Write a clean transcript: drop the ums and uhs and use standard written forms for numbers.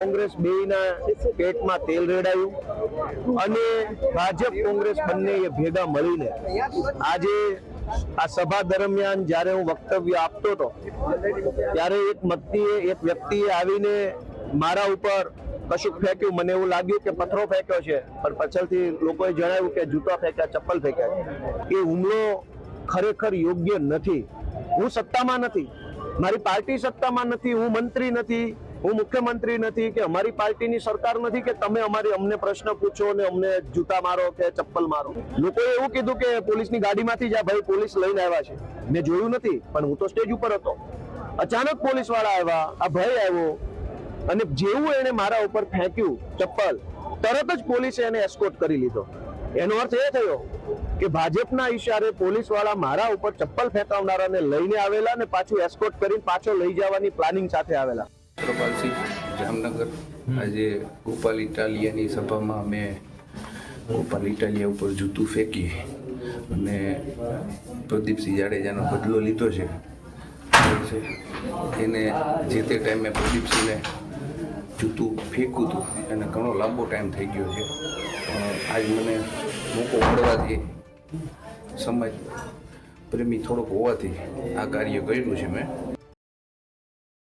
કોંગ્રેસ બેયના પેટમાં તેલ રેડાયું અને ભાજપ કોંગ્રેસ બંને ભેગા મળીને આજે આ સભા દરમિયાન જ્યારે હું વક્તવ્ય આપતો હતો ત્યારે એક વ્યક્તિએ આવીને મારા ઉપર કશુંક ફેંક્યું. મને એવું લાગ્યું કે પથ્થરો ફેંક્યો છે, પણ પાછળથી લોકોએ જણાવ્યું કે જૂતા ફેંક્યા, ચપ્પલ ફેંક્યા. એ હુમલો ખરેખર યોગ્ય નથી. હું સત્તામાં નથી, મારી પાર્ટી સત્તામાં નથી, હું મંત્રી નથી, હું મુખ્યમંત્રી નથી, કે અમારી પાર્ટીની સરકાર નથી કે તમે અમને પ્રશ્ન પૂછો ને અમને જૂતા મારો કે ચપ્પલ મારો. લોકોએ એવું કીધું કે પોલીસની ગાડીમાંથી જ આ ભાઈ પોલીસ લઈને આવ્યા છે. મેં જોયું નથી, પણ હું તો સ્ટેજ ઉપર હતો. અચાનક પોલીસ વાળા આવ્યા, આ ભાઈ આવ્યો અને જેવું એને મારા ઉપર ફેંક્યું ચપ્પલ, તરત જ પોલીસે એને એસ્કોર્ટ કરી લીધો. એનો અર્થ એ થયો કે ભાજપના ઈશારે પોલીસ વાળા મારા ઉપર ચપ્પલ ફેંકાવનારાને લઈને આવેલા ને પાછું એસ્કોર્ટ કરીને પાછો લઈ જવાની પ્લાનિંગ સાથે આવેલા. પ્રભાલસિંહ, જામનગર. આજે ગોપાલ ઇટાલિયાની સભામાં અમે ગોપાલ ઇટાલિયા ઉપર જૂતું ફેંકી અને પ્રદીપસિંહ જાડેજાનો બદલો લીધો છે. એને જે તે ટાઈમે પ્રદીપસિંહને જૂતું ફેંક્યું હતું એને ઘણો લાંબો ટાઈમ થઈ ગયો છે. આજ મને મોકો મળવાથી, સમાજ પ્રેમી થોડોક હોવાથી આ કાર્ય કર્યું છે મેં.